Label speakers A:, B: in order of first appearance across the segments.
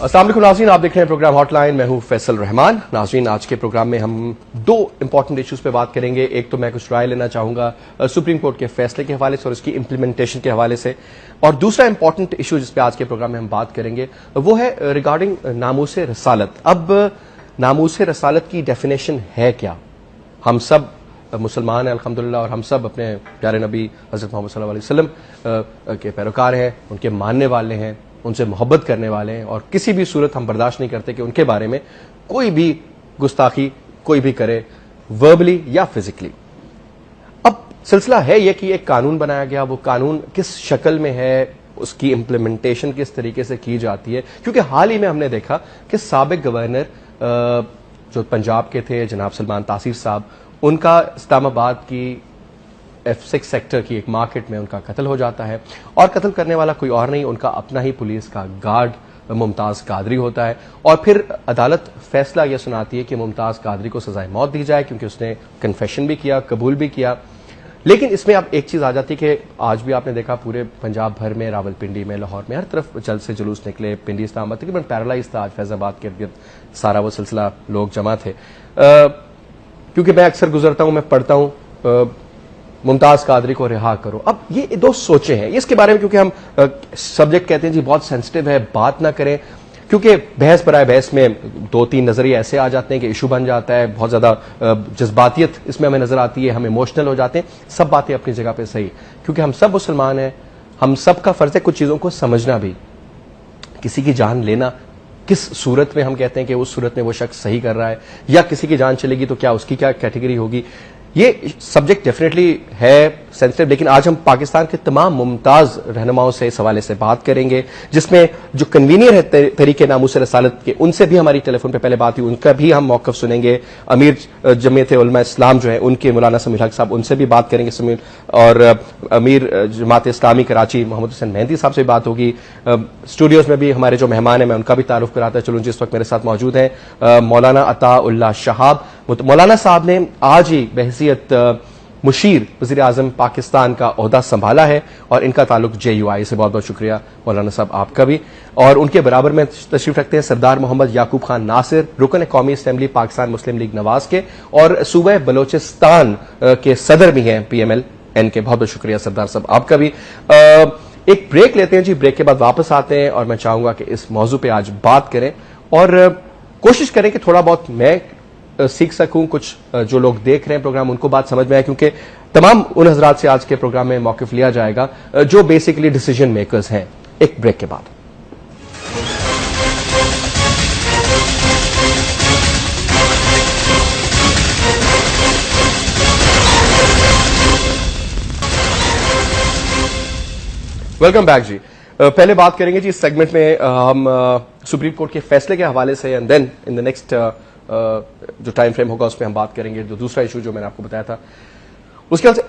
A: السلام علیکم ناظرین، آپ دیکھ رہے ہیں پروگرام ہاٹ لائن. میں ہوں فیصل رحمان. ناظرین، آج کے پروگرام میں ہم دو امپورٹنٹ ایشوز پہ بات کریں گے. ایک تو میں کچھ رائے لینا چاہوں گا سپریم کورٹ کے فیصلے کے حوالے سے اور اس کی امپلیمنٹیشن کے حوالے سے، اور دوسرا امپورٹنٹ ایشو جس پہ آج کے پروگرام میں ہم بات کریں گے وہ ہے ریگارڈنگ ناموس رسالت. اب ناموس رسالت کی ڈیفینیشن ہے کیا؟ ہم سب مسلمان ہیں الحمدللہ، اور ہم سب اپنے پیارے نبی حضرت محمد صلی اللہ علیہ وسلم کے پیروکار ہیں، ان کے ماننے والے ہیں، ان سے محبت کرنے والے ہیں، اور کسی بھی صورت ہم برداشت نہیں کرتے کہ ان کے بارے میں کوئی بھی گستاخی کوئی بھی کرے، وربلی یا فزیکلی. اب سلسلہ ہے یہ کہ ایک قانون بنایا گیا، وہ قانون کس شکل میں ہے، اس کی امپلیمنٹیشن کس طریقے سے کی جاتی ہے. کیونکہ حال ہی میں ہم نے دیکھا کہ سابق گورنر جو پنجاب کے تھے جناب سلمان تاثیر صاحب، ان کا اسلام آباد کی F6 سیکٹر کی ایک مارکیٹ میں ان کا قتل ہو جاتا ہے، اور قتل کرنے والا کوئی اور نہیں، ان کا اپنا ہی پولیس کا گارڈ ممتاز قادری ہوتا ہے. اور پھر عدالت فیصلہ یہ سناتی ہے کہ ممتاز قادری کو سزائے موت دی جائے کیونکہ اس نے کنفیشن بھی کیا، قبول بھی کیا. لیکن اس میں اب ایک چیز آ جاتی کہ آج بھی آپ نے دیکھا پورے پنجاب بھر میں، راول پنڈی میں، لاہور میں، ہر طرف جلد سے جلوس نکلے. پنڈی اسلام آباد تقریباً پیرالائز تھا، آج فیض آباد کے ارد گرد سارا وہ سلسلہ لوگ جمع تھے. کیونکہ میں اکثر گزرتا ہوں، میں پڑھتا ہوں ممتاز قادری کو رہا کرو. اب یہ دو سوچیں ہیں اس کے بارے میں، کیونکہ ہم سبجیکٹ کہتے ہیں جی بہت سینسٹیو ہے، بات نہ کریں، کیونکہ بحث برائے بحث میں دو تین نظریے ایسے آ جاتے ہیں کہ ایشو بن جاتا ہے، بہت زیادہ جذباتیت اس میں ہمیں نظر آتی ہے، ہم ایموشنل ہو جاتے ہیں. سب باتیں اپنی جگہ پہ صحیح، کیونکہ ہم سب مسلمان ہیں، ہم سب کا فرض ہے کچھ چیزوں کو سمجھنا بھی. کسی کی جان لینا کس صورت میں ہم کہتے ہیں کہ اس صورت میں وہ شخص صحیح کر رہا ہے، یا کسی کی جان چلے گی تو کیا اس کی کیا کیٹیگری ہوگی. یہ سبجیکٹ ڈیفینیٹلی ہے سینسٹیو، لیکن آج ہم پاکستان کے تمام ممتاز رہنماؤں سے اس حوالے سے بات کریں گے، جس میں جو کنوینئر ہے طریقے ناموس رسالت کے، ان سے بھی ہماری ٹیلی فون پہ پہلے بات ہوئی، ان کا بھی ہم موقف سنیں گے. امیر جمعیت علماء اسلام جو ہے ان کے مولانا سمیع الحق صاحب، ان سے بھی بات کریں گے سمیع، اور امیر جماعت اسلامی کراچی محمد حسین مہندی صاحب سے بات ہوگی. اسٹوڈیوز میں بھی ہمارے جو مہمان ہیں میں ان کا بھی تعارف کراتا چلوں. جس وقت میرے ساتھ موجود ہیں مولانا عطا اللہ شہاب. مولانا صاحب نے آج ہی بحیثیت مشیر وزیر اعظم پاکستان کا عہدہ سنبھالا ہے، اور ان کا تعلق JUI سے. بہت بہت شکریہ مولانا صاحب آپ کا بھی. اور ان کے برابر میں تشریف رکھتے ہیں سردار محمد یعقوب خان ناصر، رکن قومی اسمبلی پاکستان مسلم لیگ نواز کے، اور صوبہ بلوچستان کے صدر بھی ہیں PMLN کے. بہت بہت شکریہ سردار صاحب آپ کا بھی. ایک بریک لیتے ہیں جی، بریک کے بعد واپس آتے ہیں، اور میں چاہوں گا کہ اس موضوع پہ آج بات کریں، اور کوشش کریں کہ تھوڑا بہت میں سیکھ سکوں، کچھ جو لوگ دیکھ رہے ہیں پروگرام ان کو بات سمجھ میں آئے، کیونکہ تمام ان حضرات سے آج کے پروگرام میں موقف لیا جائے گا جو بیسیکلی ڈیسیجن میکرز ہیں. ایک بریک کے بعد ویلکم بیک جی. پہلے بات کریں گے جی اس سیگمنٹ میں ہم سپریم کورٹ کے فیصلے کے حوالے سے، and then in the next جو ٹائم فریم ہوگا اس پہ ہم بات کریں گے جو دوسرا ایشو جو میں نے آپ کو بتایا تھا. اس کے بعد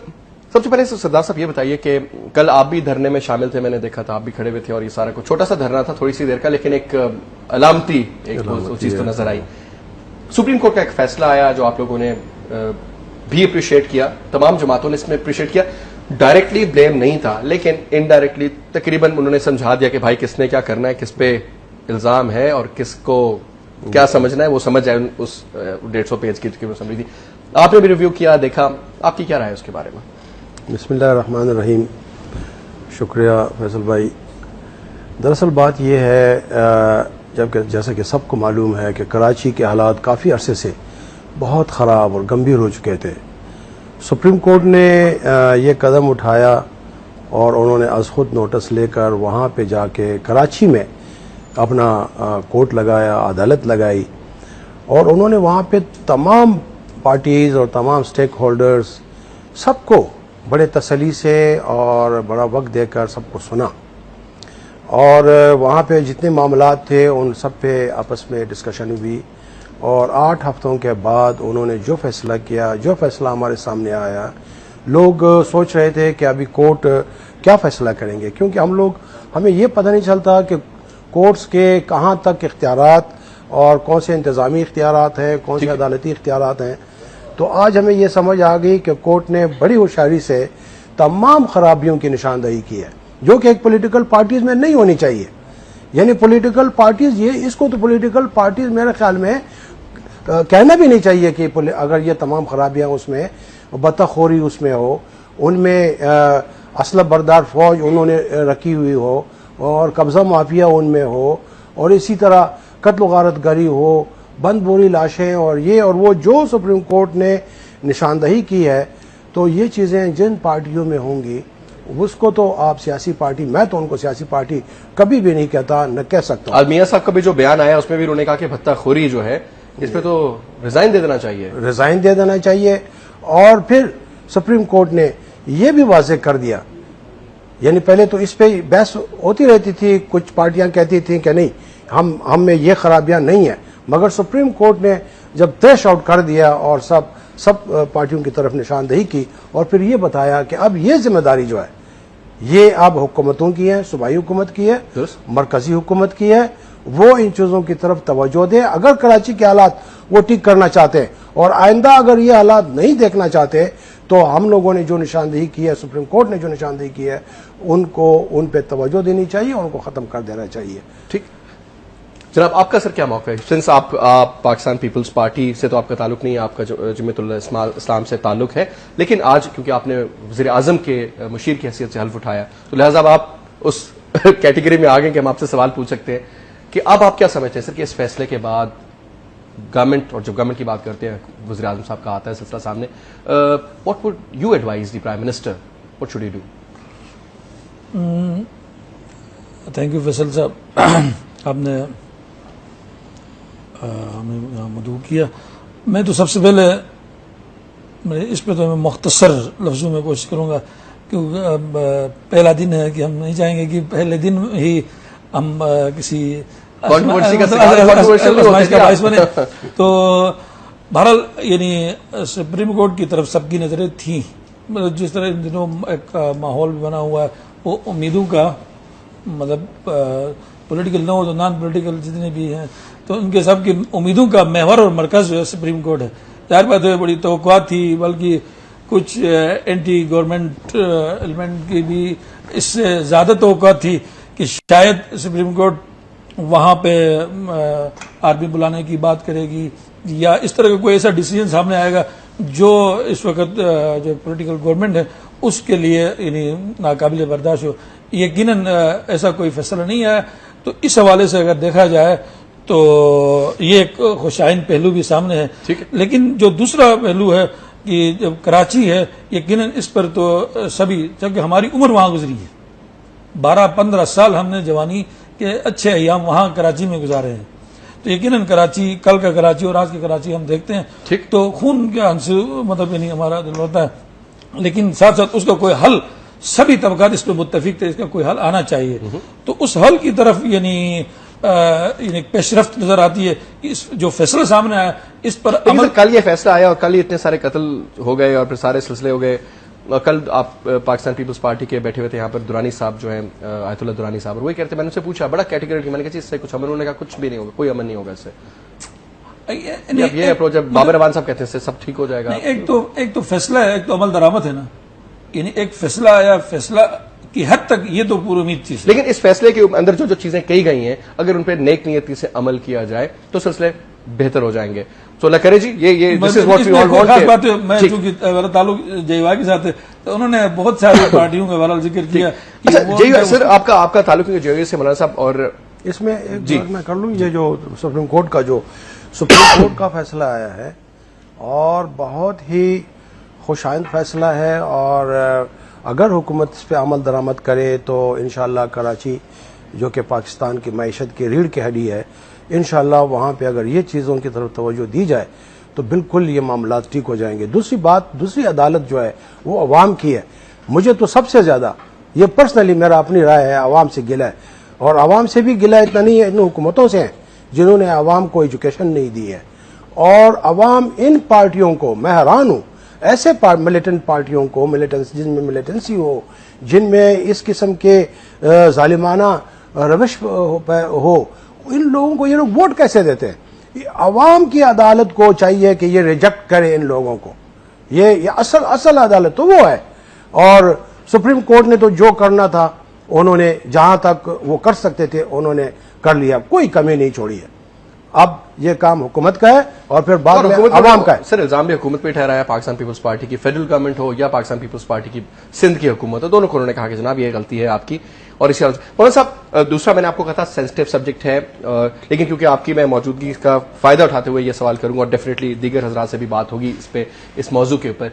A: سب سے پہلے سردار صاحب یہ بتائیے کہ کل آپ بھی دھرنے میں شامل تھے، میں نے دیکھا تھا آپ بھی کھڑے ہوئے تھے، اور یہ سارا کو چھوٹا سا دھرنا تھا تھوڑی سی دیر کا، لیکن ایک علامتی ایک چیز تو نظر آئی. سپریم کورٹ کا ایک فیصلہ آیا جو آپ لوگوں نے بھی اپریشیٹ کیا، تمام جماعتوں نے اس میں اپریشیٹ کیا. ڈائریکٹلی بلیم نہیں تھا، لیکن انڈائریکٹلی تقریباً انہوں نے سمجھا دیا کہ بھائی کس نے کیا کرنا ہے، کس پہ الزام ہے، اور کس کو کیا سمجھنا ہے وہ سمجھ جائے. اس 150 پیج کی سمجھ تھی، آپ نے بھی ریویو کیا، دیکھا، آپ کی کیا رائے ہے اس کے بارے میں؟
B: بسم اللہ الرحمن الرحیم. شکریہ فیصل بھائی. دراصل بات یہ ہے، جبکہ جیسا کہ سب کو معلوم ہے کہ کراچی کے حالات کافی عرصے سے بہت خراب اور گمبھیر ہو چکے تھے. سپریم کورٹ نے یہ قدم اٹھایا، اور انہوں نے از خود نوٹس لے کر وہاں پہ جا کے کراچی میں اپنا کورٹ لگایا، عدالت لگائی، اور انہوں نے وہاں پہ تمام پارٹیز اور تمام سٹیک ہولڈرز سب کو بڑے تسلی سے اور بڑا وقت دے کر سب کو سنا، اور وہاں پہ جتنے معاملات تھے ان سب پہ آپس میں ڈسکشن ہوئی. اور 8 ہفتوں کے بعد انہوں نے جو فیصلہ کیا، جو فیصلہ ہمارے سامنے آیا، لوگ سوچ رہے تھے کہ ابھی کورٹ کیا فیصلہ کریں گے، کیونکہ ہمیں یہ پتہ نہیں چلتا کہ کورٹس کے کہاں تک اختیارات اور کون سے انتظامی اختیارات ہیں، کون سے عدالتی اختیارات ہیں. تو آج ہمیں یہ سمجھ آ گئی کہ کورٹ نے بڑی ہوشیاری سے تمام خرابیوں کی نشاندہی کی ہے، جو کہ ایک پولیٹیکل پارٹیز میں نہیں ہونی چاہیے. یعنی پولیٹیکل پارٹیز یہ اس کو تو پولیٹیکل پارٹیز میرے خیال میں کہنا بھی نہیں چاہیے کہ اگر یہ تمام خرابیاں اس میں بطخوری اس میں ہو، ان میں اسلحہ بردار فوج انہوں نے رکھی ہوئی ہو اور قبضہ مافیا ان میں ہو اور اسی طرح قتل و غارت گری ہو، بند بوری لاشیں اور یہ اور وہ جو سپریم کورٹ نے نشاندہی کی ہے، تو یہ چیزیں جن پارٹیوں میں ہوں گی اس کو تو آپ سیاسی پارٹی، میں تو ان کو سیاسی پارٹی کبھی بھی نہیں کہتا، نہ کہہ سکتا.
A: آج میاں صاحب کا بھی جو بیان آیا اس میں بھی انہوں نے کہا کہ بھتہ خوری جو ہے اس پہ تو ریزائن دے دینا چاہیے.
B: ریزائن دے دینا چاہیے. اور پھر سپریم کورٹ نے یہ بھی واضح کر دیا، یعنی پہلے تو اس پہ بحث ہوتی رہتی تھی، کچھ پارٹیاں کہتی تھیں کہ نہیں ہم میں یہ خرابیاں نہیں ہیں، مگر سپریم کورٹ نے جب تریش آؤٹ کر دیا اور سب پارٹیوں کی طرف نشاندہی کی اور پھر یہ بتایا کہ اب یہ ذمہ داری جو ہے یہ اب حکومتوں کی ہے، صوبائی حکومت کی ہے، مرکزی حکومت کی ہے، وہ ان چیزوں کی طرف توجہ دے. اگر کراچی کے حالات وہ ٹھیک کرنا چاہتے ہیں اور آئندہ اگر یہ حالات نہیں دیکھنا چاہتے تو ہم لوگوں نے جو نشاندہی کی ہے، سپریم کورٹ نے جو نشاندہی کی ہے، ان پہ توجہ دینی چاہیے اور ان کو ختم کر دینا چاہیے.
A: ٹھیک جناب، آپ کا سر کیا موقع ہے؟ سنس آپ پاکستان پیپلز پارٹی سے تو آپ کا تعلق نہیں ہے، آپ کا جمعیت الاسلام سے تعلق ہے، لیکن آج کیونکہ آپ نے وزیر اعظم کے مشیر کی حیثیت سے حلف اٹھایا تو لہٰذا آپ اس کیٹیگری میں آ گئے کہ ہم آپ سے سوال پوچھ سکتے ہیں کہ اب آپ کیا سمجھتے ہیں سر کہ اس فیصلے کے بعد گورنمنٹ، اور جب گورنمنٹ کی بات کرتے ہیں وزیر اعظم صاحب کا آتا ہے سلسلہ سامنے، what would you advise the prime minister, what should you do?
C: Thank you Faisal sahab, آپ نے ہمیں مدعو کیا. میں تو سب سے پہلے اس پہ تو میں مختصر لفظوں میں کوشش کروں گا، کیونکہ پہلا دن ہے کہ ہم نہیں چاہیں گے کہ پہلے دن ہی ہم کسی آزمائش کا باعث بنے. تو بہرحال یعنی سپریم کورٹ کی طرف سب کی نظریں تھیں، جس طرح ان دنوں ایک ماحول بنا ہوا ہے وہ امیدوں کا، مطلب پولیٹیکل نہ ہو تو نان پولیٹیکل جتنے بھی ہیں تو ان کے سب کی امیدوں کا محور اور مرکز جو ہے سپریم کورٹ ہے. ظاہر بات ہے بڑی توقعات تھی، بلکہ کچھ اینٹی گورنمنٹ ایلیمنٹ کی بھی اس سے زیادہ توقعات تھی کہ شاید سپریم کورٹ وہاں پہ آرمی بلانے کی بات کرے گی یا اس طرح کا کوئی ایسا ڈیسیجن سامنے آئے گا جو اس وقت جو پولیٹیکل گورنمنٹ ہے اس کے لیے یعنی ناقابل برداشت ہو. یقیناً ایسا کوئی فیصلہ نہیں آیا. تو اس حوالے سے اگر دیکھا جائے تو یہ ایک خوشائن پہلو بھی سامنے ہے. لیکن جو دوسرا پہلو ہے کہ جب کراچی ہے، یقیناً اس پر تو سبھی، جبکہ ہماری عمر وہاں گزری ہے، 12-15 سال ہم نے جوانی کے اچھے ایام وہاں کراچی میں گزارے ہیں. تو یقیناً کراچی، کل کا کراچی اور آج کا کراچی ہم دیکھتے ہیں تو خون کے عنصر مطلب یعنی ہمارا دل ہوتا ہے. لیکن ساتھ ساتھ اس کا کوئی حل، سبھی طبقات اس پہ متفق تھے اس کا کوئی حل آنا چاہیے. تو اس حل کی طرف یعنی پیش رفت نظر آتی ہے. اس جو فیصلہ سامنے آیا اس پر عمل،
A: کل یہ فیصلہ آیا اور کل ہی اتنے سارے قتل ہو گئے اور پھر سارے سلسلے ہو گئے. کل آپ پاکستان پیپلز پارٹی کے بیٹھے ہوئے تھے یہاں پر، درانی صاحب جو ہیں آیت اللہ درانی صاحب، وہی کہتے ہیں، میں نے ان سے پوچھا بڑا کیٹیگری، میں نے کہا اس سے کچھ امن، انہوں نے کہا کچھ بھی نہیں ہوگا، کوئی امن نہیں ہوگا اس سے. یہ اپروچ جب بابر روان صاحب کہتے ہیں سب ٹھیک ہو جائے گا.
C: ایک تو فیصلہ ہے، ایک تو عمل درآمد ہے نا. یعنی ایک فیصلہ آیا، فیصلہ کی حد تک یہ تو پوری امید تھی.
A: لیکن اس فیصلے کے اندر جو چیزیں کہی گئی ہیں اگر ان پہ نیک نیتی سے عمل کیا جائے تو سلسلے بہتر ہو جائیں گے. تو اللہ کرے جی، یہ دس is what we all want.
C: خاص بات ہے، میں چونکہ میرا تعلق جیوا کے ساتھ ہے تو انہوں نے بہت ساری پارٹیوں کا بہرحال ذکر کیا.
A: اچھا سر، آپ کا تعلق ہے جے سے مولانا صاحب، اور
B: اس میں ایک بات میں کر لوں، یہ جو سپریم کورٹ کا فیصلہ آیا ہے اور بہت ہی خوشائند فیصلہ ہے، اور اگر حکومت اس پہ عمل درآمد کرے تو انشاءاللہ کراچی جو کہ پاکستان کی معیشت کی ریڑھ کی ہڈی ہے، انشاءاللہ وہاں پہ اگر یہ چیزوں کی طرف توجہ دی جائے تو بالکل یہ معاملات ٹھیک ہو جائیں گے. دوسری عدالت جو ہے وہ عوام کی ہے. مجھے تو سب سے زیادہ یہ پرسنلی میرا اپنی رائے ہے، عوام سے گلہ ہے، اور عوام سے بھی گلہ اتنا نہیں ہے، ان حکومتوں سے ہیں جنہوں نے عوام کو ایجوکیشن نہیں دی ہے. اور عوام ان پارٹیوں کو، میں حیران ہوں ایسے ملیٹنٹ پارٹیوں کو، جن میں ملیٹنسی ہو، جن میں اس قسم کے ظالمانہ روش ہو، ان لوگوں کو یہ لوگ ووٹ کیسے دیتے ہیں؟ عوام کی عدالت کو چاہیے کہ یہ ریجیکٹ کرے ان لوگوں کو. یہ اصل عدالت تو وہ ہے. اور سپریم کورٹ نے تو جو کرنا تھا انہوں نے جہاں تک وہ کر سکتے تھے انہوں نے کر لیا، کوئی کمی نہیں چھوڑی ہے. اب یہ کام حکومت کا ہے اور پھر بعد میں عوام کا ہے.
A: سر الزام بھی حکومت پہ ٹھہرایا، پاکستان پیپلز پارٹی کی فیڈرل گورنمنٹ ہو یا پاکستان پیپلز پارٹی کی سندھ کی حکومت ہو، دونوں کو انہوں نے کہا کہ جناب یہ غلطی ہے آپ کی. اور اسی مولانا صاحب دوسرا میں نے آپ کو کہا تھا سینسٹیو سبجیکٹ ہے، لیکن کیونکہ آپ کی میں موجودگی کا فائدہ اٹھاتے ہوئے یہ سوال کروں گا، اور ڈیفینیٹلی دیگر حضرات سے بھی بات ہوگی اس پہ، اس موضوع کے اوپر.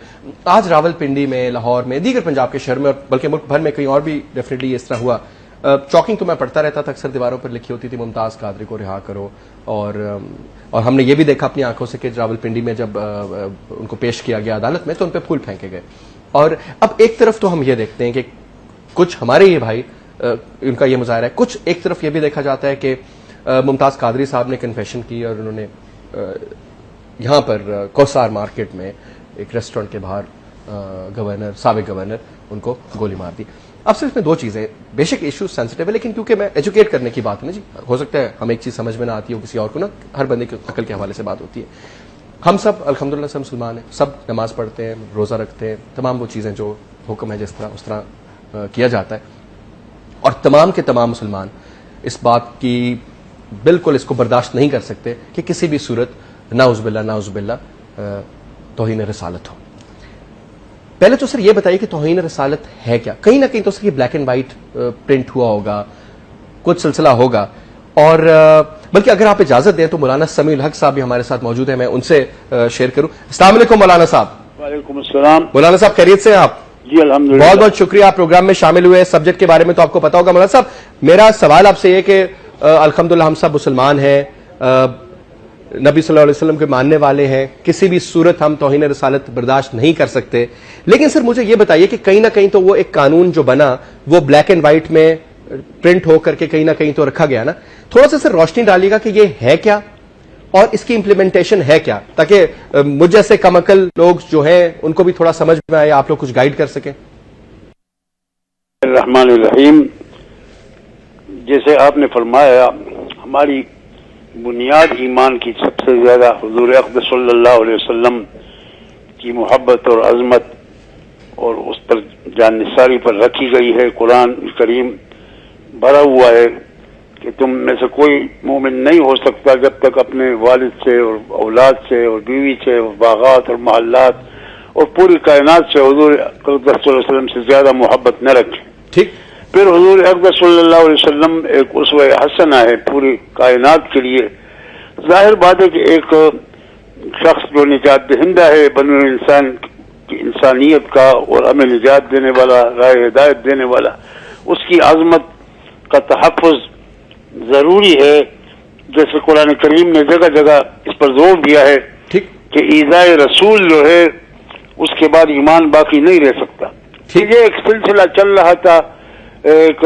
A: آج راول پنڈی میں، لاہور میں، دیگر پنجاب کے شہر میں اور بلکہ ملک بھر میں کہیں اور بھی ڈیفینیٹلی اس طرح ہوا. چاکنگ تو میں پڑھتا رہتا تھا، اکثر دیواروں پر لکھی ہوتی تھی ممتاز قادری کو رہا کرو، اور ہم نے یہ بھی دیکھا اپنی آنکھوں سے کہ راول پنڈی میں جب ان کو پیش کیا گیا عدالت میں تو ان پہ پھول پھینکے گئے. اور اب ایک طرف تو ہم یہ دیکھتے ہیں کہ کچھ ہمارے یہ بھائی ان کا یہ مظاہرہ ہے، کچھ ایک طرف یہ بھی دیکھا جاتا ہے کہ ممتاز قادری صاحب نے کنفیشن کی اور انہوں نے یہاں پر کوسار مارکیٹ میں ایک ریسٹورنٹ کے باہر گورنر، سابق گورنر، ان کو گولی مار دی. اب صرف میں دو چیزیں، بے شک ایشو سینسٹیو ہے، لیکن کیونکہ میں ایجوکیٹ کرنے کی بات ہے نا جی، ہو سکتا ہے ہمیں ایک چیز سمجھ میں نہ آتی ہو کسی اور کو، نا ہر بندے کی عقل کے حوالے سے بات ہوتی ہے. ہم سب الحمدللہ سے مسلمان ہیں، سب نماز پڑھتے ہیں، روزہ رکھتے ہیں، تمام وہ چیزیں جو حکم ہے جس طرح اس طرح کیا جاتا ہے، اور تمام کے تمام مسلمان اس بات کی بالکل اس کو برداشت نہیں کر سکتے کہ کسی بھی صورت نعوذ باللہ توہین رسالت ہو. پہلے تو سر یہ بتائیے کہ توہین رسالت ہے کیا؟ کہیں نہ کہیں تو سر یہ بلیک اینڈ وائٹ پرنٹ ہوا ہوگا، کچھ سلسلہ ہوگا. اور بلکہ اگر آپ اجازت دیں تو مولانا سمیع الحق صاحب بھی ہمارے ساتھ موجود ہیں، میں ان سے شیئر کروں. السلام علیکم مولانا صاحب.
D: وعلیکم السلام.
A: مولانا صاحب خیریت سے ہیں آپ؟
D: جی الحمدللہ.
A: بہت بہت شکریہ آپ پروگرام میں شامل ہوئے. سبجیکٹ کے بارے میں تو آپ کو پتا ہوگا. مولانا صاحب میرا سوال آپ سے یہ کہ الحمدللہ ہم سب مسلمان ہیں، نبی صلی اللہ علیہ وسلم کے ماننے والے ہیں، کسی بھی صورت ہم توہین رسالت برداشت نہیں کر سکتے، لیکن سر مجھے یہ بتائیے کہ کہیں نہ کہیں تو وہ ایک قانون جو بنا وہ بلیک اینڈ وائٹ میں پرنٹ ہو کر کے کہیں نہ کہیں تو رکھا گیا نا، تھوڑا سا سر روشنی ڈالیے گا کہ یہ ہے کیا اور اس کی امپلیمنٹیشن ہے کیا، تاکہ مجھ جیسے کم عقل لوگ جو ہیں ان کو بھی تھوڑا سمجھ میں آئے، آپ لوگ کچھ گائیڈ کر سکیں.
D: الرحمن الرحیم. جیسے آپ نے فرمایا، ہماری بنیاد ایمان کی سب سے زیادہ حضور اقدس صلی اللہ علیہ وسلم کی محبت اور عظمت اور اس پر جان نثاری پر رکھی گئی ہے. قرآن کریم بھرا ہوا ہے کہ تم میں سے کوئی مومن نہیں ہو سکتا جب تک اپنے والد سے اور اولاد سے اور بیوی سے اور باغات اور محلات اور پوری کائنات سے حضور اقدس صلی اللہ علیہ وسلم سے زیادہ محبت نہ رکھے.
A: ٹھیک.
D: پھر حضور اقدس صلی اللہ علیہ وسلم ایک اسوہ حسنہ ہے پوری کائنات کے لیے. ظاہر بات ہے کہ ایک شخص جو نجات دہندہ ہے بنو انسان کی انسانیت کا اور ہمیں نجات دینے والا، راہ ہدایت دینے والا، اس کی عظمت کا تحفظ ضروری ہے. جیسے قرآن کریم نے جگہ جگہ اس پر زور دیا ہے کہ ایذائے رسول جو ہے اس کے بعد ایمان باقی نہیں رہ سکتا. یہ ایک سلسلہ چل رہا تھا. ایک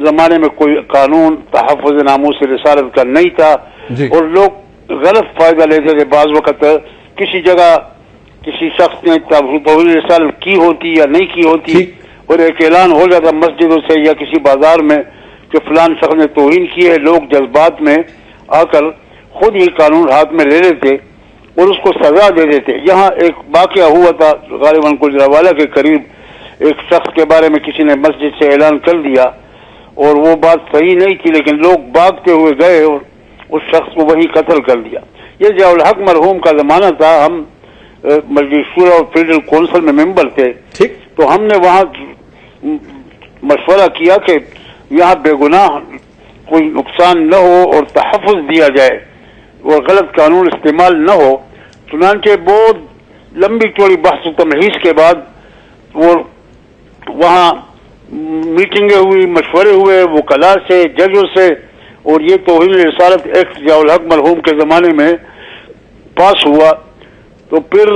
D: زمانے میں کوئی قانون تحفظ ناموس رسالت کا نہیں تھا اور لوگ غلط فائدہ لیتے تھے. بعض وقت کسی جگہ کسی شخص نے توہین رسالت کی ہوتی یا نہیں کی ہوتی اور ایک اعلان ہو جاتا مسجدوں سے یا کسی بازار میں کہ فلان شخص نے توہین کی ہے. لوگ جذبات میں آ کر خود ہی قانون ہاتھ میں لے لیتے اور اس کو سزا دے دیتے. یہاں ایک واقعہ ہوا تھا غالباً گجرانوالہ کے قریب. ایک شخص کے بارے میں کسی نے مسجد سے اعلان کر دیا اور وہ بات صحیح نہیں تھی، لیکن لوگ بھاگتے ہوئے گئے اور اس شخص کو وہیں قتل کر دیا. یہ ضیاء الحق مرحوم کا زمانہ تھا. ہم مجلس شورا اور فیڈرل کونسل میں ممبر تھے، تو ہم نے وہاں مشورہ کیا کہ یہاں بے گناہ کوئی نقصان نہ ہو اور تحفظ دیا جائے اور غلط قانون استعمال نہ ہو. چنانچہ بہت لمبی چوڑی بحث و تمہیز کے بعد وہ وہاں میٹنگیں ہوئی، مشورے ہوئے وکلاء سے، ججوں سے، اور یہ توہین رسالت ایکٹ ضیاء الحق مرحوم کے زمانے میں پاس ہوا. تو پھر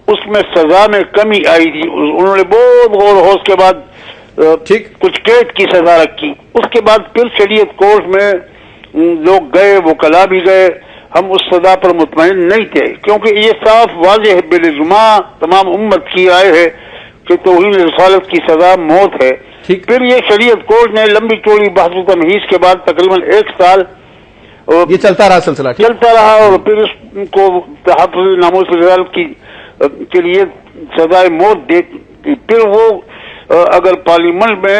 D: اس میں سزا میں کمی آئی تھی. انہوں نے بہت غور و خوض کے بعد کچھ قید کی سزا رکھی. اس کے بعد پھر شریعت کورٹ میں لوگ گئے، وکلاء بھی گئے. ہم اس سزا پر مطمئن نہیں تھے کیونکہ یہ صاف واضح بالاجماع تمام امت کی رائے ہے کہ توہین رسالت کی سزا موت ہے. پھر یہ شریعت کورٹ نے لمبی چوڑی بحث و تمہیز کے بعد تقریباً 1 سال
A: یہ چلتا رہا سلسلہ
D: چلتا رہا اور پھر اس کو تحفظ ناموس رسالت کے لیے سزائے موت دے. پھر وہ اگر پارلیمنٹ میں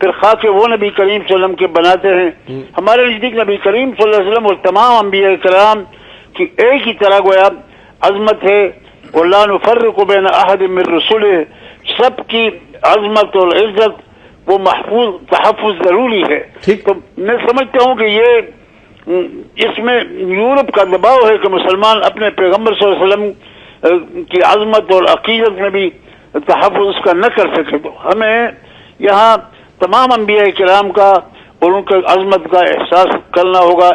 D: پھر خاص وہ نبی کریم صلی اللہ علیہ وسلم کے بناتے ہیں. ہمارے نزدیک نبی کریم صلی اللہ علیہ وسلم اور تمام انبیاء کرام کی ایک ہی طرح گویا عظمت ہے. اور لا نفرق بین احد من رسولہ، سب کی عظمت اور عزت وہ محفوظ تحفظ ضروری ہے. تو میں سمجھتا ہوں کہ یہ اس میں یورپ کا دباؤ ہے کہ مسلمان اپنے پیغمبر صلی اللہ علیہ وسلم کی عظمت اور عقیدت میں بھی تحفظ اس کا نہ کر سکے. تو ہمیں یہاں تمام انبیاء کرام کا اور ان کی عظمت کا احساس کرنا ہوگا.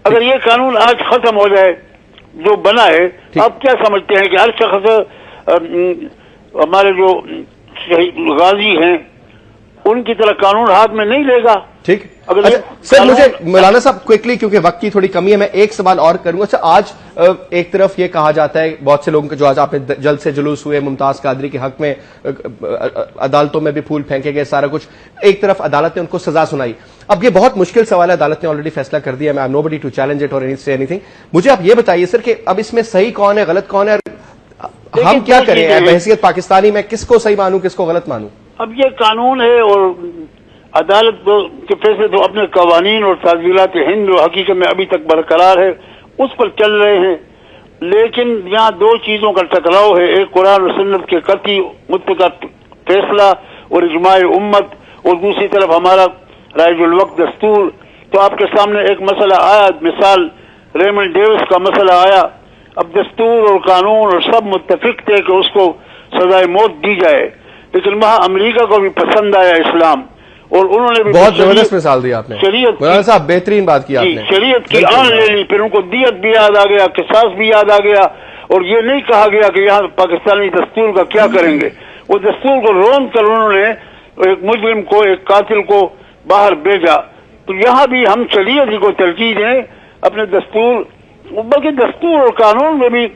D: اگر یہ قانون آج ختم ہو جائے جو بنا ہے، آپ کیا سمجھتے ہیں کہ ہر شخص ہمارے جو غازی ہیں ان کی طرح قانون ہاتھ میں نہیں لے گا؟
A: ٹھیک. سر مجھے مولانا صاحب کوئکلی کیونکہ وقت کی تھوڑی کمی ہے، میں ایک سوال اور کروں گا. آج ایک طرف یہ کہا جاتا ہے بہت سے لوگوں کے جو آج آپ نے جلد سے جلوس ہوئے ممتاز قادری کے حق میں، عدالتوں میں بھی پھول پھینکے گئے، سارا کچھ ایک طرف عدالت نے ان کو سزا سنائی. اب یہ بہت مشکل سوال ہے، عدالت نے آلریڈی فیصلہ کر دیا. میں نوبڈی ٹو چیلنج اٹ اور اینی تھنگ. مجھے آپ یہ بتائیے سر کہ اب اس میں صحیح کون ہے غلط کون ہے، ہم کیا کریں بحیثیت پاکستانی؟ میں کس کو صحیح مانوں کس کو غلط مانوں؟
D: اب یہ قانون ہے اور عدالت کے فیصلے تو اپنے قوانین اور تعزیرات ہند جو حقیقت میں ابھی تک برقرار ہے اس پر چل رہے ہیں. لیکن یہاں دو چیزوں کا ٹکراؤ ہے، ایک قرآن و سنت کے قطعی متفقہ فیصلہ اور اجماع امت، اور دوسری طرف ہمارا رائج الوقت دستور. تو آپ کے سامنے ایک مسئلہ آیا، مثال ریمنڈ ڈیوس کا مسئلہ آیا. اب دستور اور قانون اور سب متفق تھے کہ اس کو سزائے موت دی جائے، لیکن وہاں امریکہ کو بھی پسند آیا اسلام اور انہوں نے بھی
A: بہت زبردست مثال دی آپ نے
D: شریعت.
A: مولانا صاحب بہترین بات کی آپ نے،
D: شریعت کی آن لے لی، پھر ان کو دیت بھی یاد آ گیا، قصاص بھی یاد آ گیا. اور یہ نہیں کہا گیا کہ یہاں پاکستانی دستور کا کیا کریں گے. وہ دستور کو رون کر انہوں نے ایک مجرم کو، ایک قاتل کو باہر بھیجا. تو یہاں بھی ہم شریعت ہی کو ترجیح دیں اپنے دستور، بلکہ دستور اور قانون میں بھی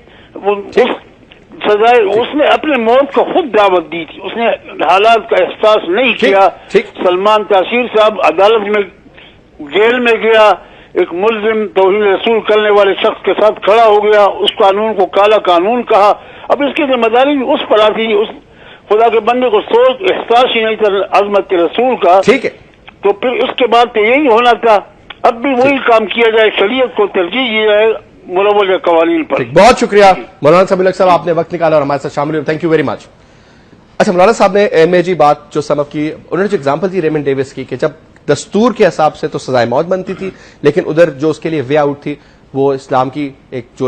D: سزائے. اس نے اپنے موت کو خود دعوت دی تھی، اس نے حالات کا احساس نہیں کیا. سلمان تاثیر صاحب عدالت میں جیل میں گیا، ایک ملزم توہین رسول کرنے والے شخص کے ساتھ کھڑا ہو گیا، اس قانون کو کالا قانون کہا. اب اس کی ذمہ داری اس پر آتی، اس خدا کے بندے کو سوچ احساس ہی نہیں تھا عظمت کے رسول کا.
A: ٹھیک ہے،
D: تو پھر اس کے بعد تو یہی ہونا تھا. اب بھی وہی کام کیا جائے، شریعت کو ترجیح دی جائے مروجہ قوانین پر.
A: بہت شکریہ مولانا سمیع الحق صاحب، آپ نے وقت نکالا اور ہمارے ساتھ شامل ہوئے، تھینک یو ویری مچ. اچھا مولانا صاحب نے جی بات جو سم اپ کی، انہوں نے جو اگزامپل دی ریمنڈ ڈیوس کی کہ جب دستور کے حساب سے تو سزائے موت بنتی تھی، لیکن ادھر جو اس کے لیے وے آؤٹ تھی وہ اسلام کی ایک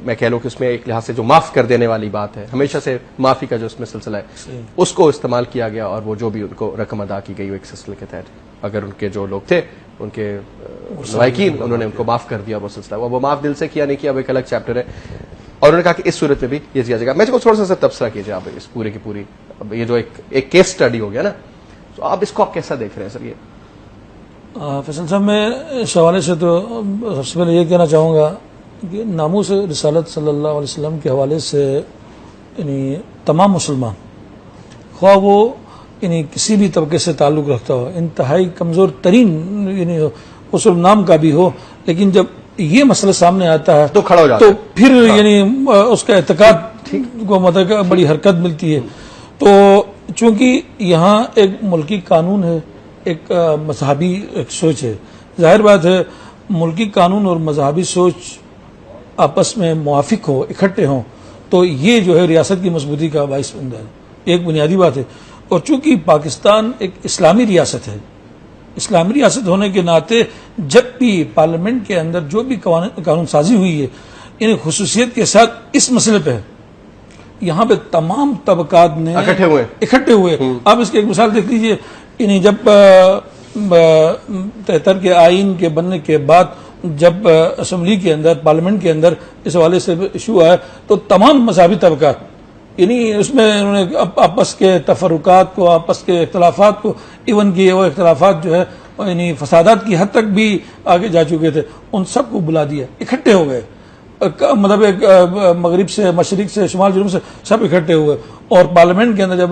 A: میں کہہ لوں کہ اس میں ایک لحاظ سے جو معاف کر دینے والی بات ہے، ہمیشہ سے معافی کا جو اس میں سلسلہ ہے اس کو استعمال کیا گیا، اور وہ جو بھی ان کو رقم ادا کی گئی وہ ایک سلسلے کے تحت اگر ان کے جو لوگ تھے ان کے لائقین انہوں نے ان کو معاف کر دیا. وہ سلسلہ وہ معاف دل سے کیا نہیں کیا وہ ایک الگ چیپٹر ہے. اور انہوں نے کہا کہ اس صورت میں بھی یہ کیا جائے گا. میں تھوڑا سا تبصرہ کیجیے آپ اس پورے کی پوری، اب یہ جو ایک کیس اسٹڈی ہو گیا نا، تو آپ اس کو آپ کیسا دیکھ رہے ہیں سر؟ یہ
C: فیصل صاحب میں اس حوالے سے تو سب سے پہلے یہ کہنا چاہوں گا کہ ناموس رسالت صلی اللہ علیہ وسلم کے حوالے سے یعنی تمام مسلمان خواہ وہ یعنی کسی بھی طبقے سے تعلق رکھتا ہو، انتہائی کمزور ترین یعنی مسلم نام کا بھی ہو، لیکن جب یہ مسئلہ سامنے آتا ہے
A: تو کھڑا ہو جاتا
C: تو پھر یعنی اس کا اعتقاد کو مطلب بڑی حرکت ملتی ہے. تو چونکہ یہاں ایک ملکی قانون ہے، ایک مذہبی ایک سوچ ہے، ظاہر بات ہے ملکی قانون اور مذہبی سوچ آپس میں موافق ہو، اکٹھے ہوں تو یہ جو ہے ریاست کی مضبوطی کا باعث بنتا ہے. ایک بنیادی بات ہے. اور چونکہ پاکستان ایک اسلامی ریاست ہے، اسلامی ریاست ہونے کے ناطے جب بھی پارلیمنٹ کے اندر جو بھی قانون سازی ہوئی ہے یعنی خصوصیت کے ساتھ اس مسئلے پہ یہاں پہ تمام طبقات نے اکٹھے ہوئے. آپ اس کی ایک مثال دیکھ لیجئے، یعنی جب 73 کے آئین کے بننے کے بعد جب اسمبلی کے اندر پارلیمنٹ کے اندر اس حوالے سے ایشو آیا تو تمام مذہبی طبقات یعنی اس میں انہوں نے آپس کے تفرقات کو، آپس کے اختلافات کو، ایون کہ وہ اختلافات جو ہے یعنی فسادات کی حد تک بھی آگے جا چکے تھے، ان سب کو بلا دیا، اکٹھے ہو گئے. مطلب ایک مغرب سے، مشرق سے، شمال جنوب سے سب اکٹھے ہوئے. اور پارلیمنٹ کے اندر جب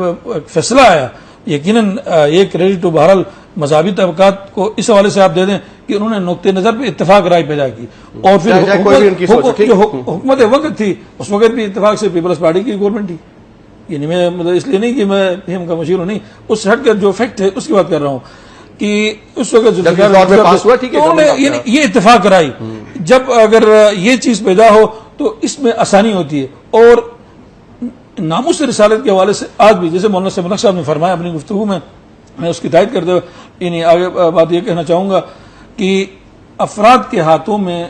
C: فیصلہ آیا یقیناً یہ کریڈٹ تو بہرحال مذہبی طبقات کو اس حوالے سے آپ دے دیں کہ انہوں نے نقطۂ نظر پہ اتفاق رائے پیدا کی. اور پھر حکومت وقت تھی اس وقت بھی اتفاق سے پیپلز پارٹی کی گورنمنٹ تھی. یعنی میں مطلب اس لیے نہیں کہ میں ہم کا مشیر ہوں، نہیں، اس ہٹ کر جو فیکٹ ہے اس کی بات کر رہا ہوں کہ اس وقت انہوں نے یہ اتفاق کرائی، جب اگر یہ چیز پیدا ہو تو اس میں آسانی ہوتی ہے. اور ناموس رسالت کے حوالے سے آج بھی جیسے مولانا سیف الحق صاحب نے فرمایا اپنی گفتگو میں اس کی تائید کرتے ہوئے یعنی آگے بات یہ کہنا چاہوں گا کہ افراد کے ہاتھوں میں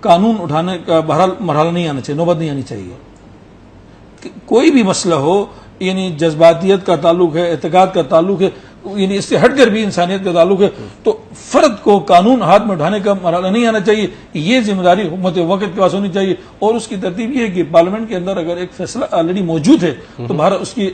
C: قانون اٹھانے کا بہرحال مرحلہ نہیں آنا چاہیے، نوبت نہیں آنی چاہیے. کوئی بھی مسئلہ ہو، یعنی جذباتیت کا تعلق ہے، اعتقاد کا تعلق ہے، یعنی اس سے ہٹ کر بھی انسانیت کا تعلق ہے، تو فرد کو قانون ہاتھ میں اٹھانے کا مرحلہ نہیں آنا چاہیے. یہ ذمہ داری حکومت وقت کے پاس ہونی چاہیے. اور اس کی ترتیب یہ ہے کہ پارلیمنٹ کے اندر اگر ایک فیصلہ آلریڈی موجود ہے تو بہرحال اس کی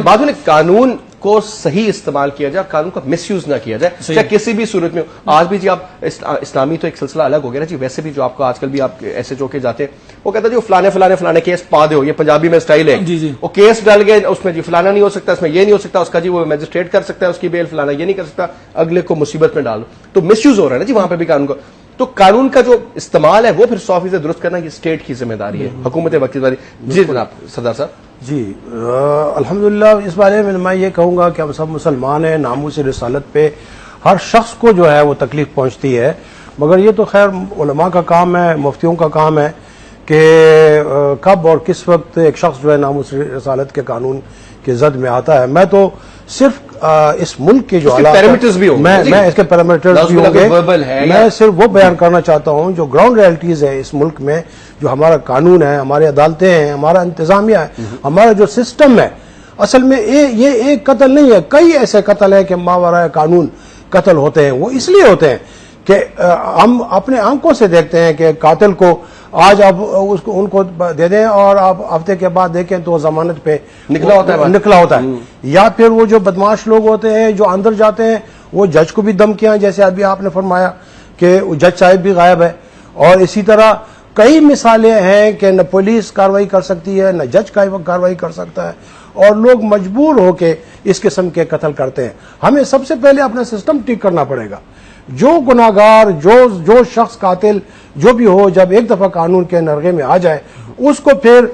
A: بعد میں قانون کو صحیح استعمال کیا جائے، قانون کا مس یوز نہ کیا جائے چاہے کسی بھی صورت میں. آج بھی جی آپ اسلامی تو ایک سلسلہ الگ ہو گیا نا جی، ویسے بھی جو آپ کو آج کل بھی آپ ایسے جو کہ جاتے ہیں وہ کہتا ہے جو فلانے کیس پا دو، یہ پنجابی میں اسٹائل ہے، وہ کیس ڈال گئے اس میں جی فلانا نہیں ہو سکتا، اس میں یہ نہیں ہو سکتا، اس کا جی وہ میجسٹریٹ کر سکتا ہے، اس کی بیل فلانا یہ نہیں کر سکتا، اگلے کو مصیبت میں ڈال دو. تو مس یوز ہو رہا ہے نا جی وہاں پہ بھی قانون کو. تو قانون کا جو استعمال ہے وہ پھر 100% درست کرنا یہ اسٹیٹ کی ذمہ داری ہے، حکومت وقت کی ذمہ داری. جی جناب سردار صاحب.
B: جی الحمدللہ اس بارے میں میں یہ کہوں گا کہ ہم سب مسلمان ہیں. ناموس رسالت پہ ہر شخص کو جو ہے وہ تکلیف پہنچتی ہے، مگر یہ تو خیر علماء کا کام ہے، مفتیوں کا کام ہے کہ کب اور کس وقت ایک شخص جو ہے ناموس رسالت کے قانون کی زد میں آتا ہے. میں تو صرف اس ملک کے جو حالات میں اس کے پیرامیٹرز بھی ہوں گے، میں صرف وہ بیان کرنا چاہتا ہوں جو گراؤنڈ ریئلٹیز ہے اس ملک میں، جو ہمارا قانون ہے، ہماری عدالتیں ہیں، ہمارا انتظامیہ ہے، ہمارا جو سسٹم ہے. اصل میں یہ ایک قتل نہیں ہے، کئی ایسے قتل ہیں کہ ماورائے قانون قتل ہوتے ہیں. وہ اس لیے ہوتے ہیں کہ ہم اپنے آنکھوں سے دیکھتے ہیں کہ قاتل کو آج آپ ان کو دے دیں اور آپ ہفتے کے بعد دیکھیں تو وہ ضمانت پہ نکلا ہوتا ہے. یا پھر وہ جو بدماش لوگ ہوتے ہیں جو اندر جاتے ہیں وہ جج کو بھی دھمکیاں، جیسے ابھی آپ نے فرمایا کہ جج صاحب بھی غائب ہے. اور اسی طرح کئی مثالیں ہیں کہ نہ پولیس کارروائی کر سکتی ہے، نہ جج کارروائی کر سکتا ہے، اور لوگ مجبور ہو کے اس قسم کے قتل کرتے ہیں. ہمیں سب سے پہلے اپنا سسٹم ٹھیک کرنا پڑے گا. جو گناہگار، جو شخص قاتل جو بھی ہو، جب ایک دفعہ قانون کے نرغے میں آ جائے اس کو پھر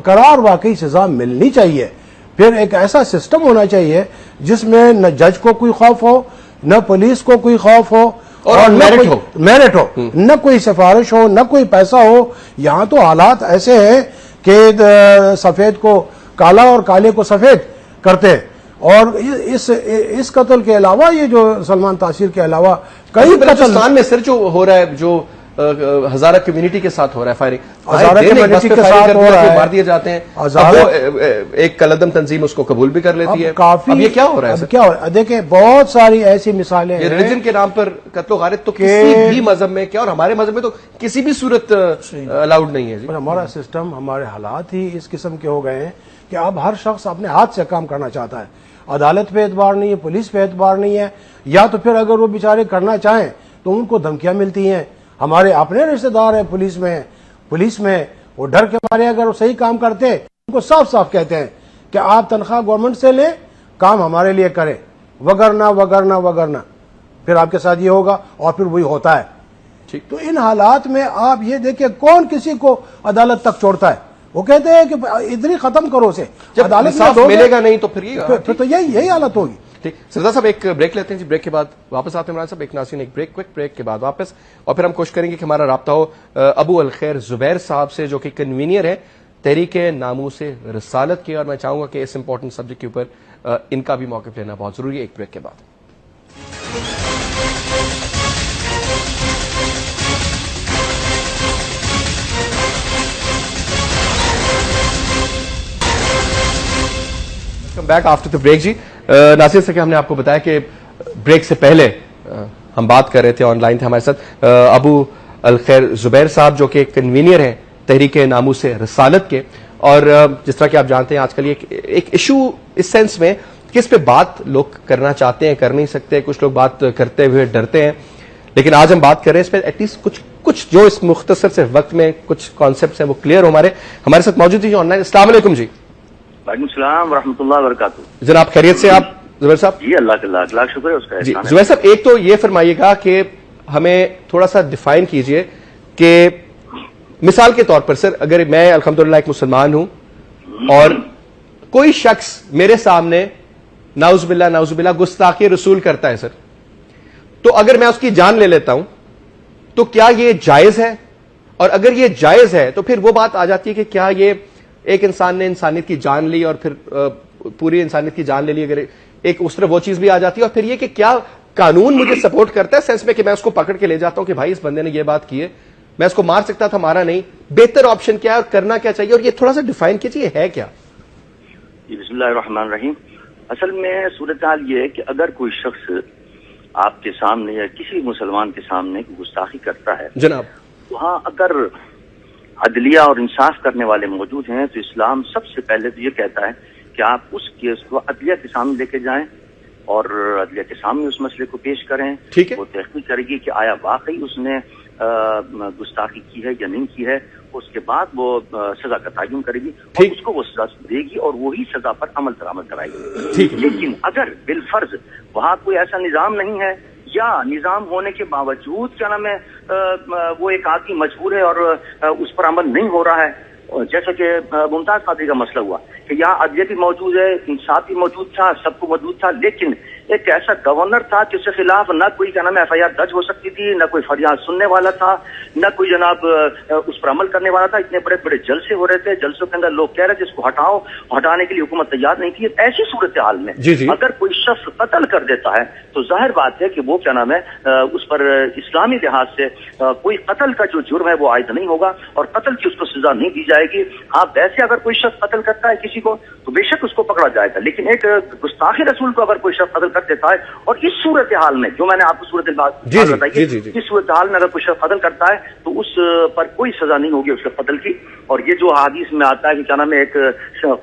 B: قرار واقعی سزا ملنی چاہیے. پھر ایک ایسا سسٹم ہونا چاہیے جس میں نہ جج کو کوئی خوف ہو، نہ پولیس کو کوئی خوف ہو، اور میرٹ ہو، نہ کوئی سفارش ہو، نہ کوئی پیسہ ہو. یہاں تو حالات ایسے ہیں کہ سفید کو کالا اور کالے کو سفید کرتے ہیں. اور اس قتل کے علاوہ یہ جو سلمان تاثیر کے علاوہ کئی
A: بلوچستان میں سر جو ہو رہا ہے، جو ہزارہ کمیونٹی کے ساتھ ہو رہا ہے، فائرنگ
B: ہزارہ کمیونٹی کے ساتھ ہو رہا ہے،
A: مار دیے جاتے ہیں. ایک کلدم تنظیم اس کو قبول بھی کر لیتی ہے. اب یہ کیا ہو رہا ہے؟
B: کیا ہو رہا ہے؟ دیکھیں بہت ساری ایسی مثالیں ہیں.
A: ریلیجن کے نام پر قتل و غارت تو کسی بھی مذہب میں کیا، اور ہمارے مذہب میں تو کسی بھی صورت الاؤڈ نہیں ہے.
B: ہمارا سسٹم، ہمارے حالات ہی اس قسم کے ہو گئے ہیں کہ اب ہر شخص اپنے ہاتھ سے کام کرنا چاہتا ہے. عدالت پہ اعتبار نہیں ہے، پولیس پہ اعتبار نہیں ہے، یا تو پھر اگر وہ بیچارے کرنا چاہیں تو ان کو دھمکیاں ملتی ہیں. ہمارے اپنے رشتہ دار ہیں پولیس میں وہ ڈر کے مارے اگر وہ صحیح کام کرتے ہیں ان کو صاف صاف کہتے ہیں کہ آپ تنخواہ گورنمنٹ سے لیں، کام ہمارے لیے کریں، وگرنہ پھر آپ کے ساتھ یہ ہوگا، اور پھر وہی ہوتا ہے. تو ان حالات میں آپ یہ دیکھیں کون کسی کو عدالت تک چھوڑتا ہے. وہ کہتے ہیں کہ ادھر ہی ختم کرو اسے،
A: جب عدالت میں ملے گا نہیں تو پھر
B: تو یہی حالت ہوگی.
A: ٹھیک سردار صاحب، ایک بریک لیتے ہیں جی، بریک کے بعد واپس آتے ہیں. عمران صاحب ایک ناظرین، ایک کوئک بریک کے بعد واپس، اور پھر ہم کوشش کریں گے کہ ہمارا رابطہ ہو ابو الخیر زبیر صاحب سے جو کہ کنوینئر ہے تحریک ناموس رسالت کے. اور میں چاہوں گا کہ اس امپورٹنٹ سبجیکٹ کے اوپر ان کا بھی موقف لینا بہت ضروری ہے. ایک بریک کے بعد بیک آفٹر دا بریک. جی ناصر سے کہ ہم نے آپ کو بتایا کہ بریک سے پہلے ہم بات کر رہے تھے، آن لائن تھے ہمارے ساتھ ابو الخیر زبیر صاحب جو کہ کنوینئر ہیں تحریک ناموس رسالت کے. اور جس طرح کہ آپ جانتے ہیں آج کل یہ ایک ایشو اس سینس میں کہ اس پہ بات لوگ کرنا چاہتے ہیں، کر نہیں سکتے، کچھ لوگ بات کرتے ہوئے ڈرتے ہیں. لیکن آج ہم بات کر رہے ہیں اس پہ ایٹ لیسٹ کچھ جو اس مختصر سے وقت میں کچھ کانسیپٹس ہیں وہ کلیئر ہو. ہمارے ساتھ موجود ہیں آن لائن. السلام علیکم جی.
E: وعلیکم السلام ورحمۃ اللہ وبرکاتہ.
A: جناب خیریت سے آپ زبیر صاحب؟
E: جی اللہ کا لاکھ شکر ہے اس کا.
A: جی زبیر صاحب، ایک تو یہ فرمائیے گا کہ ہمیں تھوڑا سا ڈیفائن کیجئے کہ مثال کے طور پر سر، اگر میں الحمدللہ ایک مسلمان ہوں اور کوئی شخص میرے سامنے نعوذ باللہ گستاخی رسول کرتا ہے سر، تو اگر میں اس کی جان لے لیتا ہوں تو کیا یہ جائز ہے؟ اور اگر یہ جائز ہے تو پھر وہ بات آ جاتی ہے کہ کیا یہ ایک انسان نے انسانیت کی جان لی اور پھر پوری انسانیت کی جان لے لی، اگر ایک اس طرح وہ چیز بھی آ جاتی ہے، اور پھر یہ کہ کیا قانون مجھے سپورٹ کرتا ہے سینس میں کہ میں اس کو پکڑ کے لے جاتا ہوں کہ بھائی اس بندے نے یہ بات کی ہے، میں اس کو مار سکتا تھا مارا نہیں، بہتر آپشن کیا ہے اور کرنا کیا چاہیے، اور یہ تھوڑا سا ڈیفائن کیجیے ہے کیا؟
E: بسم اللہ الرحمن الرحیم۔ اصل میں صورتحال یہ ہے کہ اگر کوئی شخص آپ کے سامنے یا کسی مسلمان کے سامنے گستاخی کرتا ہے
A: جناب،
E: وہاں اگر عدلیہ اور انصاف کرنے والے موجود ہیں تو اسلام سب سے پہلے تو یہ کہتا ہے کہ آپ اس کیس کو عدلیہ کے سامنے لے کے جائیں اور عدلیہ کے سامنے اس مسئلے کو پیش کریں۔
A: ٹھیک ہے،
E: وہ تحقیق کرے گی کہ آیا واقعی اس نے گستاخی کی ہے یا نہیں کی ہے، اس کے بعد وہ سزا کا تعین کرے گی اور اس کو وہ سزا دے گی اور وہی سزا پر عمل درآمد کرائے گی۔ لیکن اگر بالفرض وہاں کوئی ایسا نظام نہیں ہے یا نظام ہونے کے باوجود کیا نام ہے وہ ایک آدمی مجبور ہے اور اس پر عمل نہیں ہو رہا ہے، جیسا کہ ممتاز قادری کا مسئلہ ہوا کہ یہاں عدلیہ بھی موجود ہے، انصاف بھی موجود تھا، سب کو موجود تھا، لیکن ایک ایسا گورنر تھا کہ اس کے خلاف نہ کوئی کیا نام ہے FIR درج ہو سکتی تھی، نہ کوئی فریاد سننے والا تھا، نہ کوئی جناب اس پر عمل کرنے والا تھا۔ اتنے بڑے بڑے جلسے ہو رہے تھے، جلسوں کے اندر لوگ کہہ رہے تھے اس کو ہٹاؤ، ہٹانے کے لیے حکومت تیار نہیں تھی۔ ایسی صورتحال میں اگر کوئی شخص قتل کر دیتا ہے تو ظاہر بات ہے کہ وہ کیا نام ہے اس پر اسلامی لحاظ سے کوئی قتل کا جو جرم ہے وہ عائد نہیں ہوگا اور قتل کی اس کو سزا نہیں دی جائے گی۔ ہاں ویسے اگر کوئی شخص قتل کرتا ہے کسی کو تو بے شک اس کو پکڑا جائے گا، لیکن ایک گستاخی رسول کو اگر کوئی شخص قتل کر دیتا ہے، اور اس صورتحال میں جو میں نے آپ کو صورتحال بتائی ہے، اس صورتحال میں اگر کوئی شخص قتل کرتا ہے تو اس پر کوئی سزا نہیں ہوگی اس کے قتل کی۔ اور یہ جو حدیث میں آتا ہے کہ کیا نام ہے ایک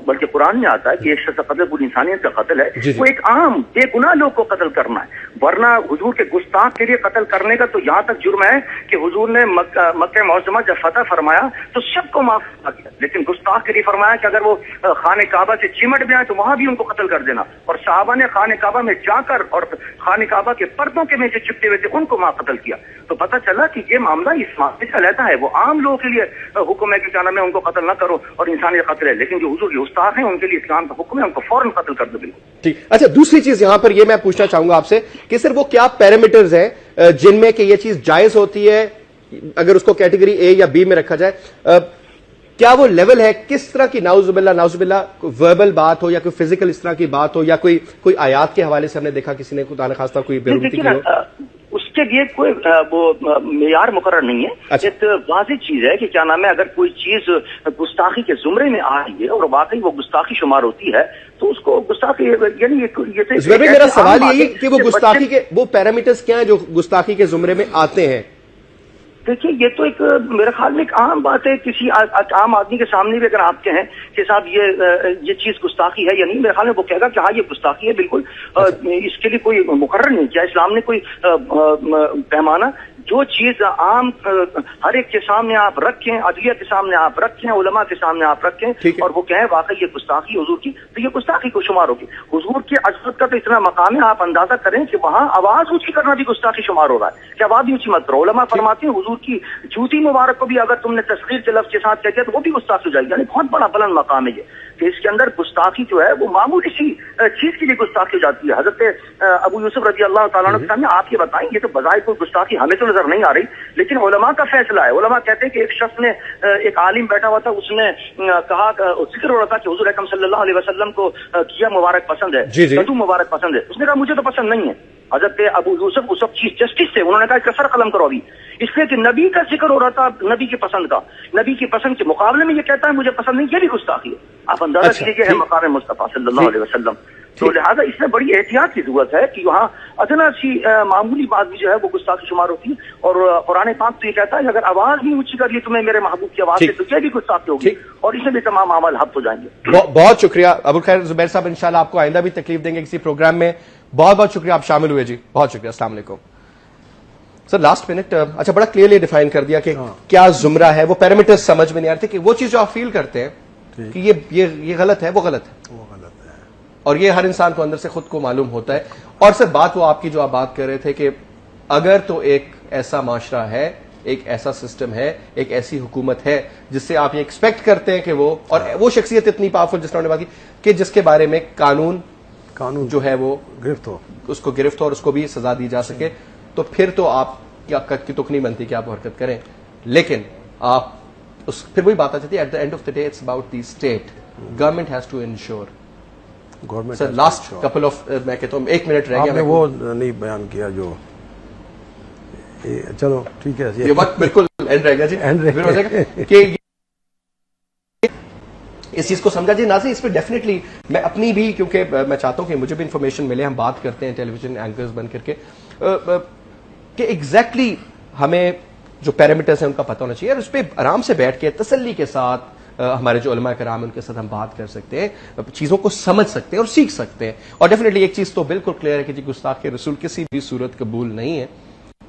E: بلکہ قرآن میں آتا ہے کہ ایک شخص قتل پوری انسانیت کا قتل ہے، وہ ایک عام بے گناہ لوگ کو قتل کرنا ہے، ورنہ حضور کے گستاخ کے لیے قتل کرنے کا تو یہاں تک جرم ہے کہ حضور نے مکہ معظمہ جب فتح فرمایا تو سب کو معاف کیا، لیکن گستاخ کے لیے فرمایا کہ اگر وہ خانہ کعبہ سے چمٹ بھی آئے تو وہاں بھی ان کو قتل کر دینا، اور صحابہ نے خانہ کعبہ میں جا کر اور خانہ کعبہ کے پردوں کے میں جو چپٹے ہوئے تھے ان کو وہاں قتل کیا۔ تو پتہ چلا کہ یہ معاملہ اسلام سے علیحدہ ہے، وہ عام لوگوں کے لیے حکم ہے کہ کیا نام ہے ان کو قتل نہ کرو اور انسانی قتل ہے، لیکن جو حضور کے گستاخ ہیں ان کے لیے اسلام کا حکم ہے ان کو فوراً قتل کر دو۔ بالکل
A: ٹھیک۔ اچھا، دوسری چیز یہاں پر یہ میں پوچھنا چاہوں گا آپ سے کہ سر وہ کیا پیرامیٹرز ہیں جن میں کہ یہ چیز جائز ہوتی ہے اگر اس کو کیٹیگری اے یا بی میں رکھا جائے؟ کیا وہ لیول ہے، کس طرح کی نعوذ باللہ وربل بات ہو یا کوئی فزیکل اس طرح کی بات ہو یا کوئی آیات کے حوالے سے ہم نے دیکھا کسی نے خدا نخواستہ کوئی بیروتی کی ہو؟
E: اس کے لیے کوئی وہ معیار مقرر نہیں ہے۔ ایک واضح چیز ہے کہ کیا نام ہے اگر کوئی چیز گستاخی کے زمرے میں آ رہی ہے اور واقعی وہ گستاخی شمار ہوتی ہے تو اس کو گستاخی یعنی
A: میرا سوال یہی ہے کہ وہ گستاخی کے وہ پیرامیٹرز کیا ہیں جو گستاخی کے زمرے میں آتے ہیں؟
E: دیکھیے یہ تو ایک میرے خیال میں ایک عام بات ہے، کسی عام آدمی کے سامنے بھی اگر آپ کہیں کہ صاحب یہ چیز گستاخی ہے یا نہیں، میرے خیال میں وہ کہے گا کہ ہاں یہ گستاخی ہے بالکل، اس کے لیے کوئی مقرر نہیں کیا اسلام نے کوئی پیمانہ۔ جو چیز عام ہر ایک کے سامنے آپ رکھیں، عدلیہ کے سامنے آپ رکھیں، علماء کے سامنے آپ رکھیں اور وہ کہیں واقعی یہ گستاخی حضور کی، تو یہ گستاخی کو شمار ہوگی۔ حضور کی عظمت کا تو اتنا مقام ہے، آپ اندازہ کریں کہ وہاں آواز اونچی کرنا بھی گستاخی شمار ہو رہا ہے کہ آواز اونچی مت کرو۔ علماء فرماتے ہیں حضور کی جوتی مبارک کو بھی اگر تم نے تصغیر کے لفظ کے ساتھ کہہ دیا تو وہ بھی گستاخی ہو جائے گی، یعنی بہت بڑا بلند مقام ہے یہ کہ اس کے اندر گستاخی جو ہے وہ معمولی سی چیز کی بھی گستاخی ہو جاتی ہے۔ حضرت ابو یوسف رضی اللہ تعالیٰ عنہ کے سامنے آپ یہ بتائیں، یہ تو بظاہر کوئی گستاخی ہمیں تو نظر نہیں آ رہی، لیکن علماء کا فیصلہ ہے۔ علماء کہتے ہیں کہ ایک شخص نے ایک عالم بیٹھا ہوا تھا، اس نے کہا ذکر ہو رہا تھا کہ حضور اکرم صلی اللہ علیہ وسلم کو کیا مبارک پسند ہے، کدو مبارک پسند ہے، اس نے کہا مجھے تو پسند نہیں ہے۔ حضرت ابو یوسف اس وقت چیف جسٹس تھے، انہوں نے کہا اس کا سر قلم کرو ابھی، اس لیے کہ نبی کا ذکر ہو رہا تھا، نبی کی پسند کا، نبی کی پسند کے مقابلے میں یہ کہتا ہے مجھے پسند نہیں، یہ بھی گستاخی ہے۔ آپ اندازہ کیجیے ہے مقام مصطفیٰ صلی اللہ علیہ وسلم، تو لہٰذا اس میں بڑی احتیاط کی ضرورت ہے کہ وہاں ادنا سی معمولی بات بھی جو ہے وہ گستاخی شمار ہوتی ہے، اور قرآن پاک تو یہ کہتا ہے کہ اگر آواز نہیں اونچی کر لی تمہیں میرے محبوب کی آواز سے تو یہ بھی گستاخی ہوگی، اور اس میں بھی تمام اعمال حبط ہو جائیں گے۔
A: بہت شکریہ ابوالخیر زبیر صاحب، انشاءاللہ آپ کو آئندہ بھی تکلیف دیں گے کسی پروگرام میں۔ بہت بہت شکریہ، آپ شامل ہوئے جی، بہت شکریہ، السلام علیکم۔ سر لاسٹ منٹ، اچھا بڑا کلیئرلی ڈیفائن کر دیا کہ کیا زمرہ ہے، وہ پیرامیٹر سمجھ میں نہیں آ رہے تھے کہ وہ چیز جو آپ فیل کرتے ہیں کہ یہ غلط ہے، وہ غلط ہے، اور یہ ہر انسان کو اندر سے خود کو معلوم ہوتا ہے۔ اور سر بات وہ آپ کی جو آپ بات کر رہے تھے کہ اگر تو ایک ایسا معاشرہ ہے، ایک ایسا سسٹم ہے, ایک ایسی حکومت ہے جس سے آپ یہ ایکسپیکٹ کرتے ہیں کہ وہ شخصیت اتنی پاورفل جس نے بات کی کہ جس کے بارے میں قانون جو ہے وہ
B: گرفت ہو,
A: اس کو گرفت ہو اور اس کو بھی سزا دی جا سکے, تو پھر تو آپ کی تک نہیں بنتی کہ آپ حرکت کریں. لیکن آپ پھر وہی بات آ جاتی ہے, at the end of the day it's about the state. Government has to ensure.
B: Government
A: sir last couple of, میں کہتا ہوں 1 منٹ رہ
B: آپ
A: گیا,
B: نے وہ نہیں بیان کیا جو, چلو ٹھیک ہے,
A: یہ وقت بالکل اینڈ رہ گیا جی,
B: اینڈ رہ
A: پھر ہو جائے گا کہ اس چیز کو سمجھا جی. ناظرین اس پہ ڈیفینیٹلی میں اپنی بھی, کیونکہ میں چاہتا ہوں کہ مجھے بھی انفارمیشن ملے, ہم بات کرتے ہیں ٹیلی ویژن اینکرز بن کر کے کہ ایگزیکٹلی ہمیں جو پیرامیٹرز ہیں ان کا پتہ ہونا چاہیے, اور اس پہ آرام سے بیٹھ کے تسلی کے ساتھ ہمارے جو علماء کرام ان کے ساتھ ہم بات کر سکتے ہیں, چیزوں کو سمجھ سکتے ہیں اور سیکھ سکتے ہیں. اور ڈیفینیٹلی ایک چیز تو بالکل کلیئر ہے کہ جی گستاخ رسول کسی بھی صورت قبول نہیں ہے,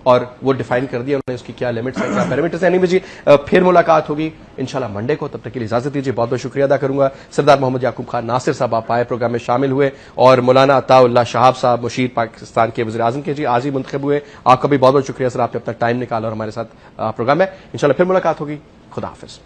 A: اور وہ ڈیفائن کر دیا انہوں نے, اس کی کیا لمٹس ہیں, کیا پیرامیٹرز ہیں. جی پھر ملاقات ہوگی انشاءاللہ منڈے کو, تب تک کے لیے اجازت دیجیے. بہت بہت شکریہ ادا کروں گا سردار محمد یعقوب خان ناصر صاحب, آپ آئے پروگرام میں شامل ہوئے, اور مولانا عطا اللہ شہاب صاحب مشیر پاکستان کے وزیر اعظم کے جی آج ہی منتخب ہوئے, آپ کا بھی بہت بہت شکریہ سر, آپ نے اپنا ٹائم نکالا اور ہمارے ساتھ پروگرام میں. انشاءاللہ پھر ملاقات ہوگی. خدا حافظ.